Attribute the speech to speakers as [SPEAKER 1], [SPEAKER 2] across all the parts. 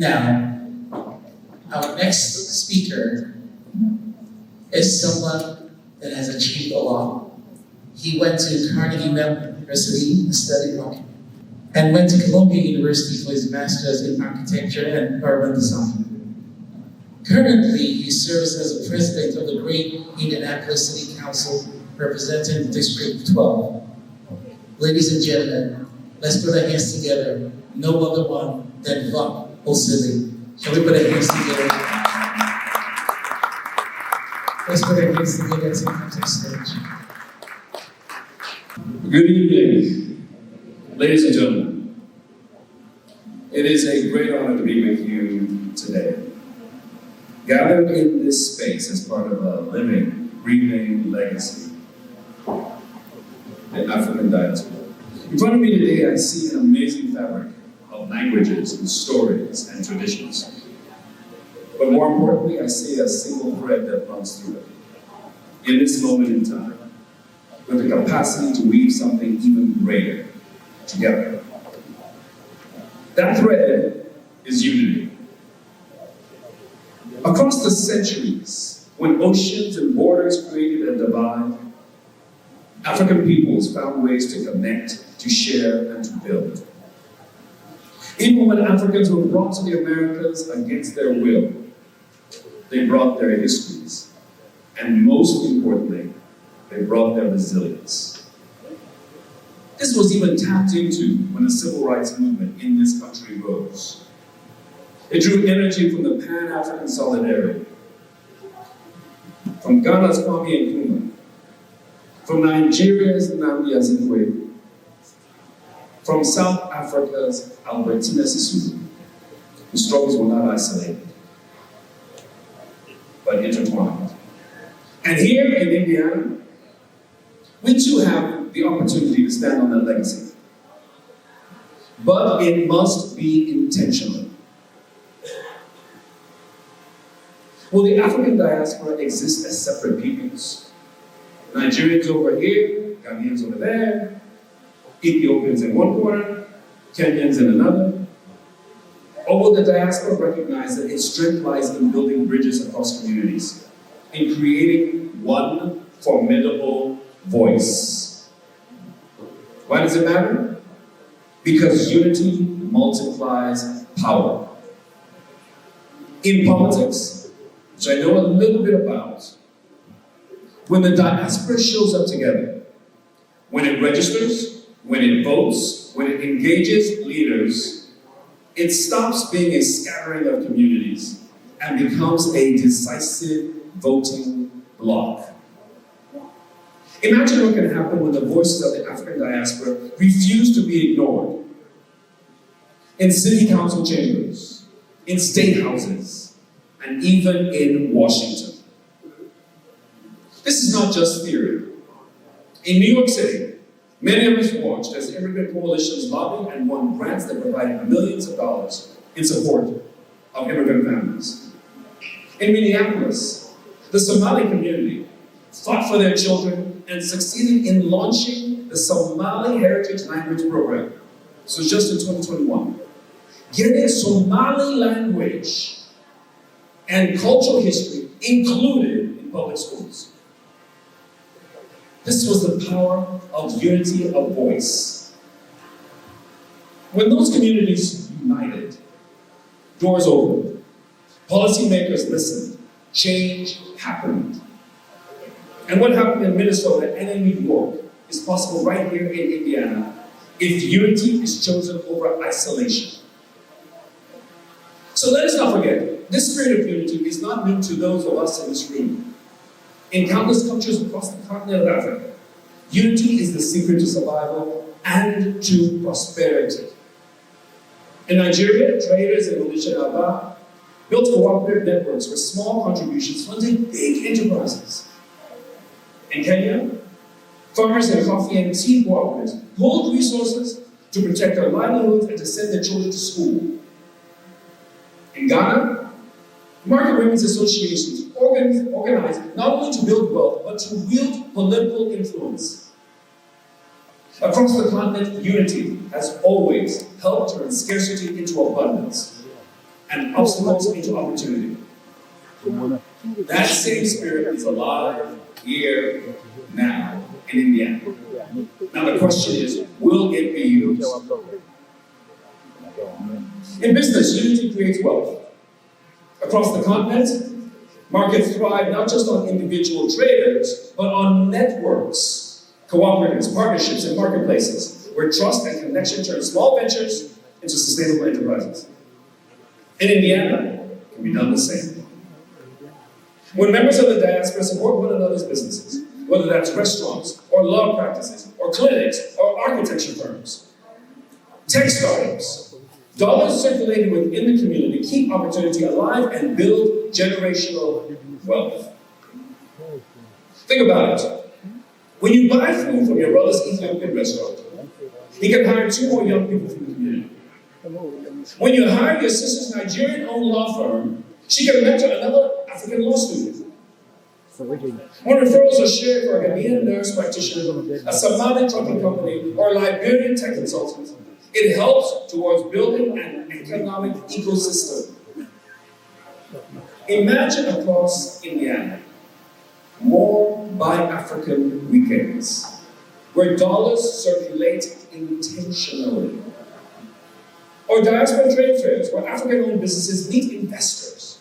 [SPEAKER 1] Now, our next speaker is someone that has achieved a lot. He went to Carnegie Mellon University and studied law, and went to Columbia University for his master's in architecture and urban design. Currently, he serves as the president of the Great Indianapolis City Council, representing District 12. Ladies and gentlemen, let's put our hands together. No other one than Buck Osili. Can we put our hands together? Let's put our hands together as he comes on stage.
[SPEAKER 2] Good evening, ladies and gentlemen. It is a great honor to be with you today. Gathered in this space as part of a living, breathing legacy, the African diaspora. In front of me today, I see an amazing fabric of languages and stories and traditions. But more importantly, I see a single thread that runs through it. In this moment in time, with the capacity to weave something even greater together. That thread is unity. Across the centuries, when oceans and borders created a divide, African peoples found ways to connect, to share, and to build. Even when Africans were brought to the Americas against their will, they brought their histories, and most importantly, they brought their resilience. This was even tapped into when the civil rights movement in this country rose. It drew energy from the Pan-African solidarity, from Ghana's Kwame Nkrumah, from Nigeria's Nnamdi Azikiwe, from South Africa's Albertina Sisulu, whose struggles were not isolated, but intertwined. And here in Indiana, we too have the opportunity to stand on that legacy. But it must be intentional. Will the African diaspora exist as separate peoples? Nigerians over here, Ghanaians over there, Ethiopians in one corner, Kenyans in another? Or will the diaspora recognize that its strength lies in building bridges across communities, in creating one formidable voice? Why does it matter? Because unity multiplies power. In politics, which I know a little bit about, when the diaspora shows up together, when it registers, when it votes, when it engages leaders, it stops being a scattering of communities and becomes a decisive voting bloc. Imagine what can happen when the voices of the African diaspora refuse to be ignored. In city council chambers, in state houses, and even in Washington. This is not just theory. In New York City, many of us watched as immigrant coalitions lobbied and won grants that provided millions of dollars in support of immigrant families. In Minneapolis, the Somali community fought for their children and succeeded in launching the Somali Heritage Language Program. So just in 2021, getting Somali language and cultural history included in public schools. This was the power of unity of voice. When those communities united, doors opened, policymakers listened, change happened. And what happened in Minnesota and in New York is possible right here in Indiana if unity is chosen over isolation. So let us not forget, this spirit of unity is not new to those of us in this room. In countless cultures across the continent of Africa, unity is the secret to survival and to prosperity. In Nigeria, traders in Onitsha and Aba built cooperative networks where small contributions funded big enterprises. In Kenya, farmers in coffee and tea cooperatives pooled resources to protect their livelihoods and to send their children to school. In Ghana, market women's associations organized not only to build wealth, but to wield political influence. Across the continent, unity has always helped turn scarcity into abundance and obstacles into opportunity. That same spirit is alive here, now, in Indiana. Now the question is, will it be used? In business, unity creates wealth. Across the continent, markets thrive not just on individual traders, but on networks, cooperatives, partnerships, and marketplaces, where trust and connection turn small ventures into sustainable enterprises. In Indiana, it can be done the same. When members of the diaspora support one another's businesses, whether that's restaurants, or law practices, or clinics, or architecture firms, tech startups, dollars circulating within the community keep opportunity alive and build generational wealth. Think about it. When you buy food from your brother's Ethiopian restaurant, he can hire 2 more young people from the community. When you hire your sister's Nigerian-owned law firm, she can mentor another African law student. When referrals are shared for a Ghanaian nurse practitioner, a Somali trucking company, or a Liberian tech consultant, it helps towards building an economic ecosystem. Imagine across Indiana, more Buy African weekends, where dollars circulate intentionally. Or diaspora trade fairs, where African-owned businesses meet investors,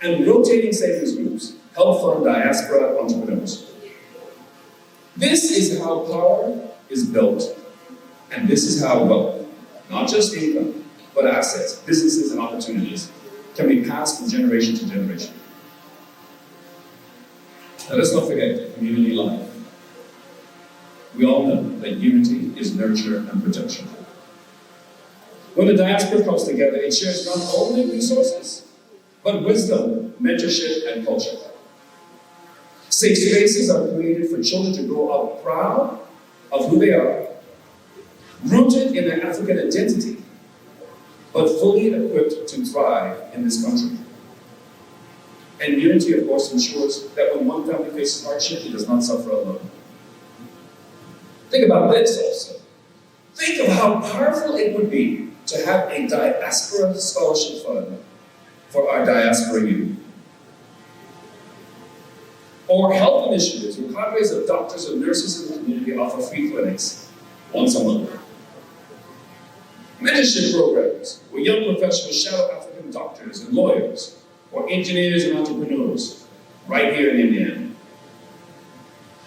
[SPEAKER 2] and rotating savings groups help fund diaspora entrepreneurs. This is how power is built, and this is how wealth, not just income, but assets, businesses, and opportunities, can be passed from generation to generation. Now let's not forget community life. We all know that unity is nurture and protection. When the diaspora comes together, it shares not only resources, but wisdom, mentorship, and culture. Safe spaces are created for children to grow up proud of who they are, rooted in their African identity, but fully equipped to thrive in this country. And unity, of course, ensures that when one family faces hardship, it does not suffer alone. Think about this also. Think of how powerful it would be to have a diaspora scholarship fund for our diaspora youth. Or health initiatives where cadres of doctors and nurses in the community offer free clinics once a month. Mentorship programs where young professionals shadow African doctors and lawyers, or engineers and entrepreneurs, right here in Indiana.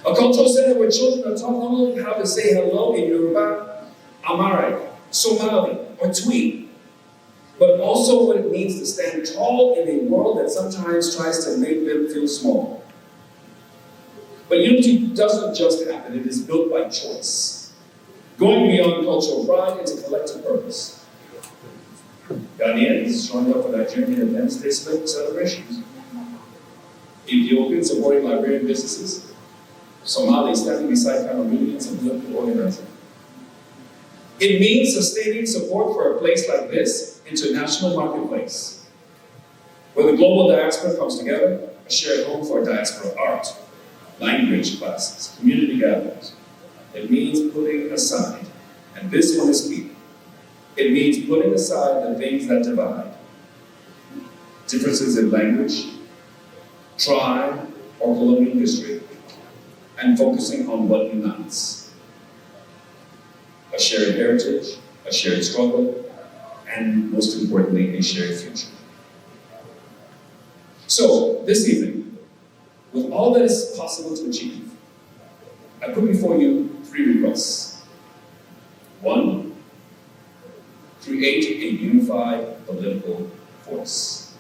[SPEAKER 2] A cultural center where children are taught not only how to say hello in Yoruba, Amharic, Somali, or Twi, but also what it means to stand tall in a world that sometimes tries to make them feel small. But unity doesn't just happen, it is built by choice, going beyond cultural pride into collective purpose. Ghanaians showing up for Nigerian Independence Day celebrations, Ethiopians supporting Liberian businesses, Somalis standing beside Cameroonians and political organizing. It means sustaining support for a place like this, international marketplace, where the global diaspora comes together, a shared home for diaspora art, language classes, community gatherings. It means putting aside, and this one is key, it means putting aside the things that divide. Differences in language, tribe, or colonial history, and focusing on what unites. A shared heritage, a shared struggle, and most importantly, a shared future. So, this evening, with all that is possible to achieve, I put before you 3 requests. 1, create a unified political force.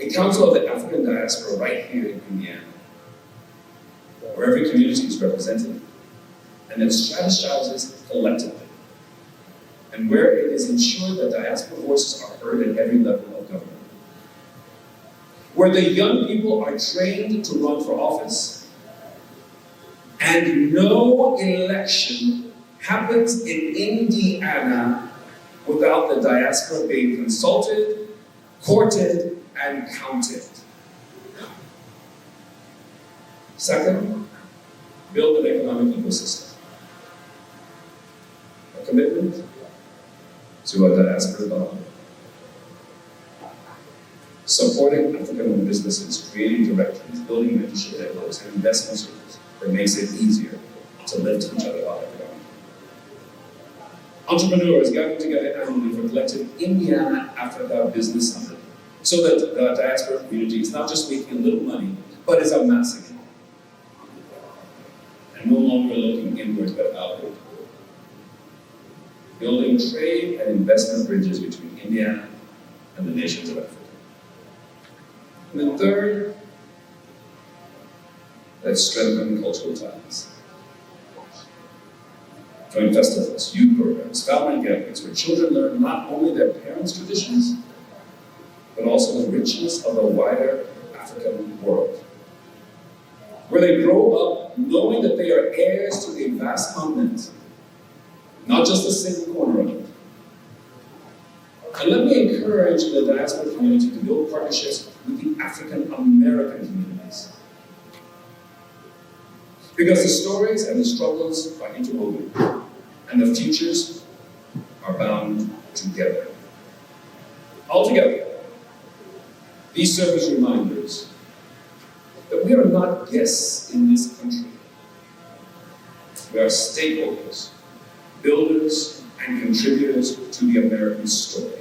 [SPEAKER 2] A council of the African diaspora right here in Indiana, where every community is represented, and that strategizes collectively, and where it is ensured that diaspora voices are heard at every level of government. Where the young people are trained to run for office, and no election happens in Indiana without the diaspora being consulted, courted, and counted. Second, build an economic ecosystem. A commitment to a diaspora bond. supporting African-owned businesses, creating directories, building mentorship networks, and investment circles that makes it easier to lift each other up economically. Entrepreneurs gather together annually for collective Indiana Africa Business Summit so that the diaspora community is not just making a little money, but is amassing it. And no longer looking inward but outward. Building trade and investment bridges between India and the nations of Africa. And then third, let's strengthen cultural ties. Joint festivals, youth programs, family gatherings, where children learn not only their parents' traditions, but also the richness of the wider African world. Where they grow up knowing that they are heirs to a vast continent, not just a single corner of it. And let me encourage the diaspora community to build partnerships with the African American communities. Because the stories and the struggles are interwoven, and the futures are bound together. Altogether, these serve as reminders that we are not guests in this country. We are stakeholders, builders, and contributors to the American story.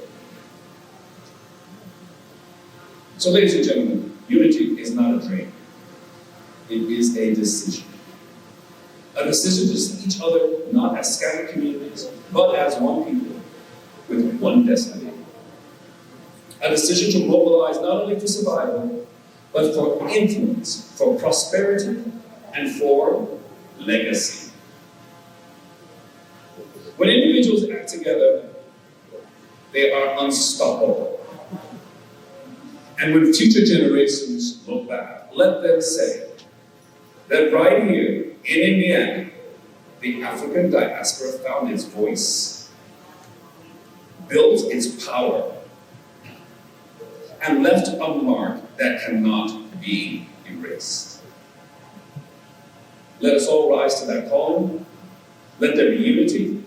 [SPEAKER 2] So, ladies and gentlemen, unity is not a dream. It is a decision. A decision to see each other not as scattered communities, but as one people with one destiny. A decision to mobilize not only for survival, but for influence, for prosperity, and for legacy. When individuals act together, they are unstoppable. And when future generations look back, let them say that right here in Indiana, the African diaspora found its voice, built its power, and left a mark that cannot be erased. Let us all rise to that calling. Let there be unity.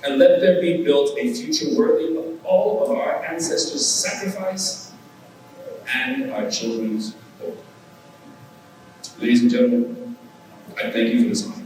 [SPEAKER 2] And let there be built a future worthy of all of our ancestors' sacrifice and our children's hope. Ladies and gentlemen, I thank you for this honor.